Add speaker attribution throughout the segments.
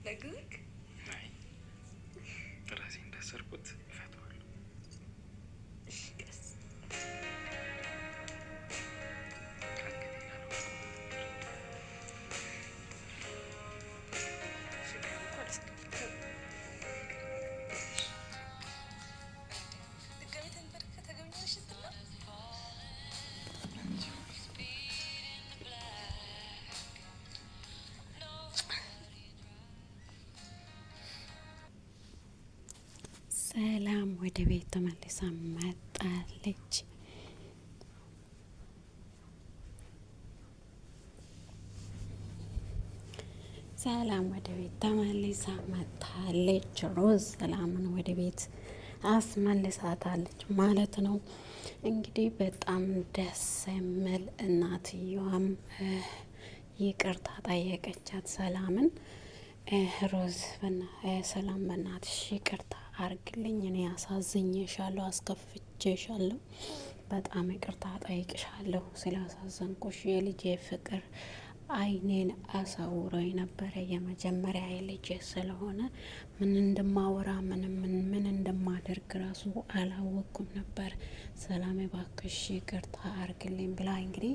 Speaker 1: ለግልክ
Speaker 2: አይ ራሴ እንዳሰርኩት እፈታዋለሁ።
Speaker 1: እሺ ቀስ
Speaker 3: ሰላም ወደ ቤት ተመልሳ መጣለች። ሰላም ወደ ቤት ተመልሳ መጣለች። ሮዝ ሰላምን ወደ ቤት አስመልሳታለች ማለት ነው። እንግዲህ በጣም ደስ የሚል እናትየዋም ይቅርታ ጠየቀቻት ሰላምን። ሮዝ ሰላም በእናትሽ ይቅርታ አርግልኝ፣ እኔ አሳዝኜሻለሁ፣ አስከፍቼሻለሁ፣ በጣም ይቅርታ ጠይቅሻለሁ ስላሳዘንኩሽ። የልጄ ፍቅር አይኔን አሳውሮኝ ነበረ። የመጀመሪያ የልጄ ስለሆነ ምን እንደማወራ ምን እንደማደርግ ራሱ አላወቅኩም ነበር። ሰላም እባክሽ ይቅርታ አርግልኝ ብላ እንግዲህ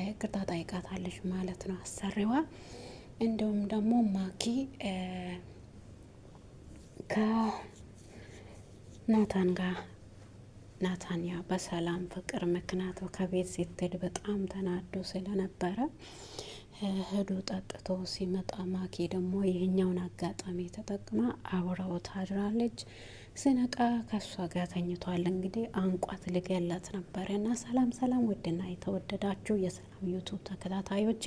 Speaker 3: ይቅርታ ጠይቃታለች ማለት ነው አሰሪዋ። እንዲሁም ደግሞ ማኪ ከናታን ጋር ናታንያ በሰላም ፍቅር ምክንያቱ ከቤት ስትሄድ በጣም ተናዶ ስለነበረ ሄዶ ጠጥቶ ሲመጣ ማኪ ደግሞ ይህኛውን አጋጣሚ ተጠቅማ አብረው ታድራለች። ስነቃ ከእሷ ጋር ተኝቷል። እንግዲህ አንቋት ልገላት ነበረ። እና ሰላም ሰላም፣ ውድና የተወደዳችሁ የሰላም ዩቱብ ተከታታዮቼ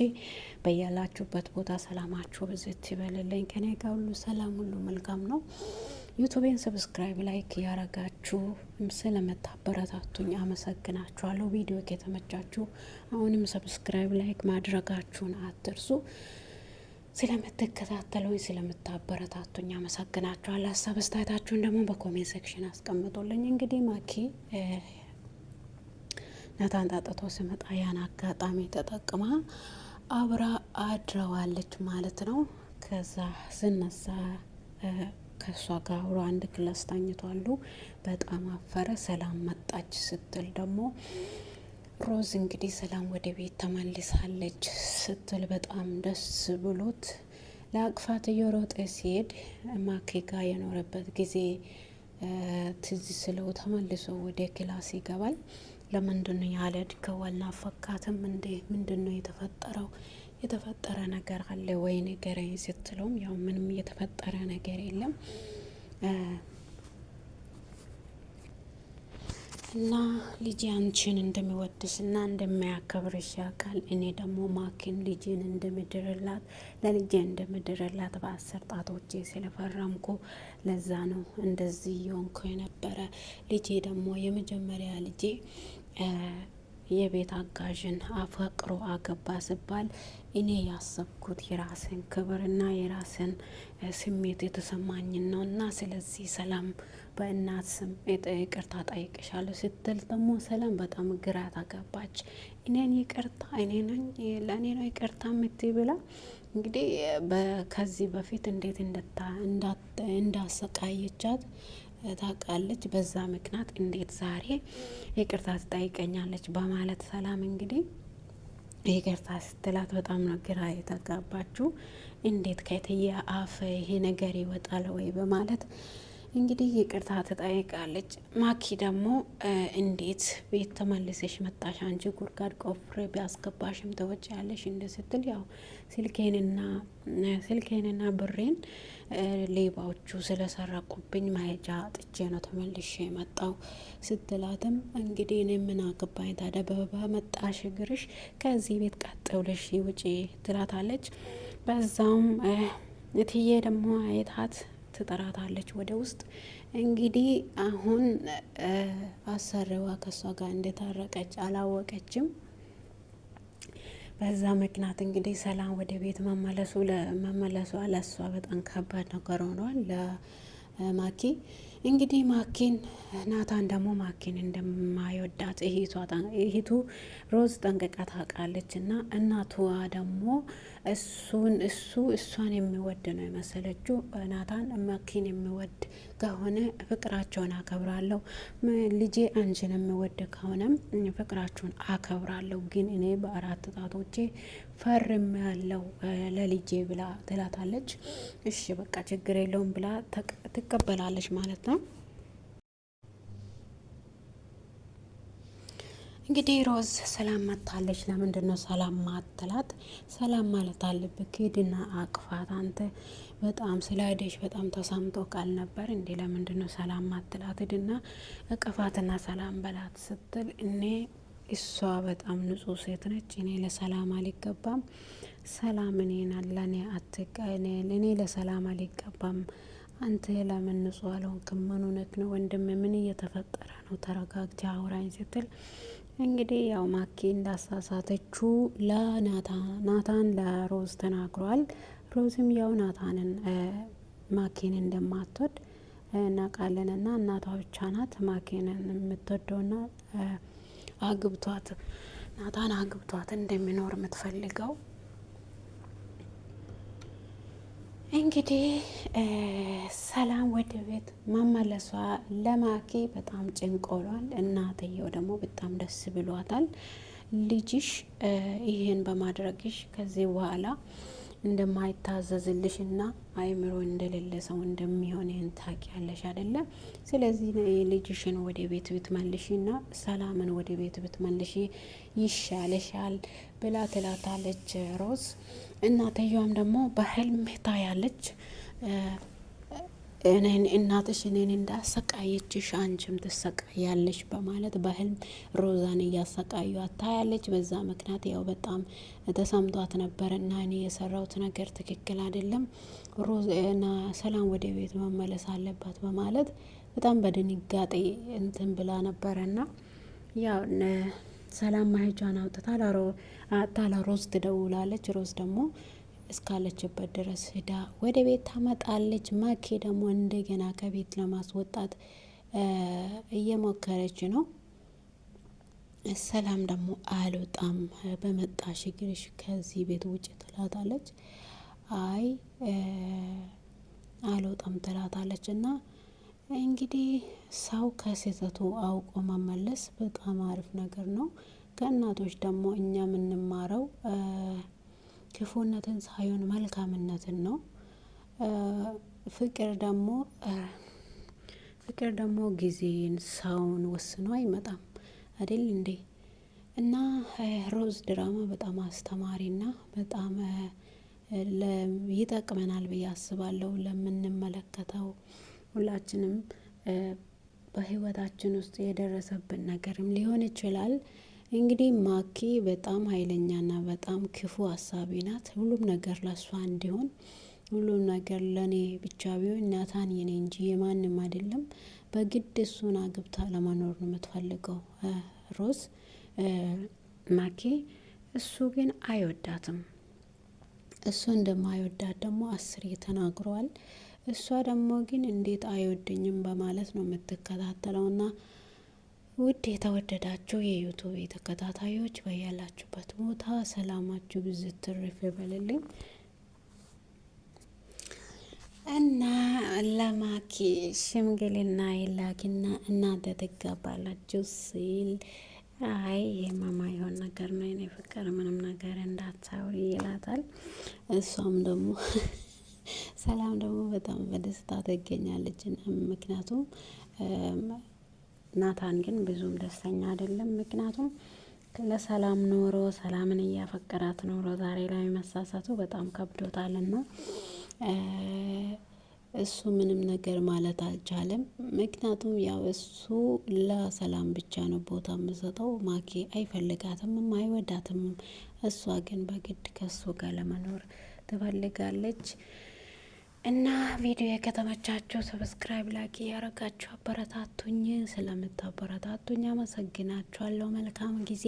Speaker 3: በያላችሁበት ቦታ ሰላማችሁ ብዝት ይበልልኝ። ከኔ ጋር ሁሉ ሰላም፣ ሁሉ መልካም ነው። ዩቱቤን ሰብስክራይብ ላይክ ያረጋችሁ ስለምታበረታቱኝ አመሰግናችኋለሁ። ቪዲዮ ከተመቻችሁ አሁንም ሰብስክራይብ ላይክ ማድረጋችሁን አትርሱ። ስለምትከታተሉኝ ስለምታበረታቱኝ አመሰግናችኋለሁ። ሀሳብ አስተያየታችሁን ደግሞ በኮሜንት ሴክሽን አስቀምጡልኝ። እንግዲህ ማኪ ናታን ጠጥቶ ሲመጣ ያን አጋጣሚ ተጠቅማ አብራ አድረዋለች ማለት ነው። ከዛ ስነሳ ከእሷ ጋር አብሮ አንድ ክላስ ተኝቷሉ። በጣም አፈረ። ሰላም መጣች ስትል ደግሞ ሮዝ እንግዲህ ሰላም ወደ ቤት ተመልሳለች ስትል በጣም ደስ ብሎት ለአቅፋት እየሮጠ ሲሄድ ማኪ ጋር የኖረበት ጊዜ ትዝ ስለው ተመልሶ ወደ ክላስ ይገባል። ለምንድነው ያልሄድከው? አልናፈካትም እንዴ? ምንድነው የተፈጠረው? የተፈጠረ ነገር አለ ወይ ንገረኝ ስትለውም ያው ምንም የተፈጠረ ነገር የለም እና ልጅ አንቺን እንደሚወድሽ እና እንደሚያከብርሽ ያውቃል። እኔ ደግሞ ማኪን ልጅን እንደምድርላት ለልጄ እንደምድርላት በ10 ጣቶቼ ስለፈረምኩ ለዛ ነው እንደዚህ የሆንኩ የነበረ። ልጄ ደግሞ የመጀመሪያ ልጄ የቤት አጋዥን አፈቅሮ አገባ ሲባል እኔ ያሰብኩት የራስን ክብርና የራስን ስሜት የተሰማኝን ነው። እና ስለዚህ ሰላም በእናት ስም ይቅርታ ጠይቅሻለሁ ስትል ደግሞ ሰላም በጣም ግራ ተጋባች። እኔን ይቅርታ እኔ ነኝ ለእኔ ነው ይቅርታ የምትይ ብላ እንግዲህ ከዚህ በፊት እንዴት እንዳሰቃየቻት ታውቃለች። በዛ ምክንያት እንዴት ዛሬ ይቅርታ ትጠይቀኛለች በማለት ሰላም እንግዲህ ይቅርታ ስትላት በጣም ነው ግራ የተጋባችው። እንዴት ከትዬ አፍ ይሄ ነገር ይወጣል ወይ በማለት እንግዲህ ይቅርታ ትጠይቃለች። ማኪ ደግሞ እንዴት ቤት ተመልሰሽ መጣሽ? አንቺ ጉድጓድ ቆፍሬ ቢያስገባሽም ተወጪያለሽ እንደ ስትል ያው ስልኬንና ብሬን ሌባዎቹ ስለሰረቁብኝ መሄጃ ጥቼ ነው ተመልሼ የመጣው ስትላትም እንግዲህ እኔ ምን አገባኝ ታዲያ በመጣሽ እግርሽ ከዚህ ቤት ቀጥ ብለሽ ውጪ ትላታለች። በዛውም እትዬ ደግሞ አይታት ትጠራታለች ወደ ውስጥ። እንግዲህ አሁን አሰሪዋ ከሷ ጋር እንደታረቀች አላወቀችም። በዛ ምክንያት እንግዲህ ሰላም ወደ ቤት መመለሷ ለሷ በጣም ከባድ ነገር ሆኗል። ማኪ እንግዲህ ማኪን ናታን ደግሞ ማኪን እንደማይወዳት እህቱ ሮዝ ጠንቅቃ ታውቃለች። እና እናቷ ደግሞ እሷን የሚወድ ነው የመሰለችው። ናታን ማኪን የሚወድ ከሆነ ፍቅራቸውን አከብራለሁ፣ ልጄ አንቺን የሚወድ ከሆነም ፍቅራቸውን አከብራለሁ፣ ግን እኔ በአራት ጣቶቼ ፈርም ያለው ለልጄ ብላ ትላታለች። እሺ በቃ ችግር የለውም ብላ ትቀበላለች ማለት ነው። እንግዲህ ሮዝ ሰላም መታለች። ለምንድን ነው ሰላም ማትላት? ሰላም ማለት አለብህ። ሂድና አቅፋት። አንተ በጣም ስለሄደች በጣም ተሰምቶ ቃል ነበር እንዴ? ለምንድን ነው ሰላም ማትላት? ሂድና እቅፋትና ሰላም በላት ስትል እሷ በጣም ንጹህ ሴት ነች። እኔ ለሰላም አልገባም። ሰላም እኔን ለእኔ እኔ ለሰላም አልገባም። አንተ ለምን ንጹህ አልሆንክም? ምን ሆነክ ነው ወንድም? ምን እየተፈጠረ ነው? ተረጋግታ አውራኝ ስትል እንግዲህ ያው ማኪ እንዳሳሳተችው ናታን ለሮዝ ተናግሯል። ሮዝም ያው ናታንን ማኪን እንደማትወድ እናውቃለን። እና እናቷ ብቻ ናት ማኪንን የምትወደውና ናታን አግብቷት እንደሚኖር የምትፈልገው። እንግዲህ ሰላም ወደ ቤት መመለሷ ለማኪ በጣም ጭንቆሏል። እናትየው ደግሞ በጣም ደስ ብሏታል። ልጅሽ ይህን በማድረግሽ ከዚህ በኋላ እንደማይታዘዝልሽ እና አይምሮ እንደሌለ ሰው እንደሚሆን ይህን ታውቂያለሽ አይደለ? ስለዚህ ልጅሽን ወደ ቤት ብትመልሺ እና ሰላምን ወደ ቤት ብትመልሺ ይሻለሻል ብላ ትላታለች ሮዝ። እናትየዋም ደግሞ በህልም ታያለች። እናትሽ እኔን እንዳሰቃየችሽ አንቺም ትሰቃያለሽ በማለት በህልም ሮዛን እያሰቃዩት ታያለች። በዛ ምክንያት ያው በጣም ተሰምቷት ነበር እና እኔ የሰራሁት ነገር ትክክል አይደለም፣ ሰላም ወደ ቤት መመለስ አለባት በማለት በጣም በድንጋጤ እንትን ብላ ነበረና ያው ሰላም ማሄጃን አውጥታ ለሮዝ ትደውላለች። ሮዝ ደግሞ እስካለችበት ድረስ ሂዳ ወደ ቤት ታመጣለች። ማኪ ደግሞ እንደገና ከቤት ለማስወጣት እየሞከረች ነው። ሰላም ደግሞ አልወጣም፣ በመጣሽ እግርሽ ከዚህ ቤት ውጭ ትላታለች። አይ አልወጣም ትላታለች። እና እንግዲህ ሰው ከስህተቱ አውቆ መመለስ በጣም አሪፍ ነገር ነው። ከእናቶች ደግሞ እኛ የምንማረው ክፉነትን ሳይሆን መልካምነትን ነው። ፍቅር ደግሞ ጊዜን ሰውን ወስኖ አይመጣም አይደል እንዴ? እና ሮዝ ድራማ በጣም አስተማሪና በጣም ይጠቅመናል ብዬ አስባለሁ። ለምንመለከተው ሁላችንም በህይወታችን ውስጥ የደረሰብን ነገርም ሊሆን ይችላል። እንግዲህ ማኪ በጣም ኃይለኛና በጣም ክፉ አሳቢ ናት። ሁሉም ነገር ለሷ እንዲሆን፣ ሁሉም ነገር ለኔ ብቻ ቢሆን ናታን የኔ እንጂ የማንም አይደለም። በግድ እሱን አግብታ ለመኖር ነው የምትፈልገው ሮዝ ማኪ። እሱ ግን አይወዳትም። እሱ እንደማይወዳት ደግሞ 10 ተናግሯል። እሷ ደግሞ ግን እንዴት አይወደኝም በማለት ነው የምትከታተለውና ውድ የተወደዳችሁ የዩቱብ ተከታታዮች በያላችሁበት ቦታ ሰላማችሁ ብዝት ትርፍ ይበልልኝ እና ለማኪ ሽምግልና ይላኪና እናንተ ትጋባላችሁ ሲል አይ የማማ የሆን ነገር ነው የኔ ፍቅር፣ ምንም ነገር እንዳታውሪ ይላታል። እሷም ደግሞ ሰላም ደግሞ በጣም በደስታ ትገኛለች። ምክንያቱም ናታን ግን ብዙም ደስተኛ አይደለም። ምክንያቱም ለሰላም ኖሮ ሰላምን እያፈቀራት ኖሮ ዛሬ ላይ መሳሳቱ በጣም ከብዶታልና እሱ ምንም ነገር ማለት አልቻለም። ምክንያቱም ያው እሱ ለሰላም ብቻ ነው ቦታ የምሰጠው። ማኪ አይፈልጋትም፣ አይወዳትም። እሷ ግን በግድ ከሱ ጋር ለመኖር ትፈልጋለች። እና ቪዲዮ ከተመቻችሁ ሰብስክራይብ፣ ላይክ ያረጋችሁ አበረታቱኝ። ስለምታበረታቱኝ አመሰግናችኋለሁ። መልካም ጊዜ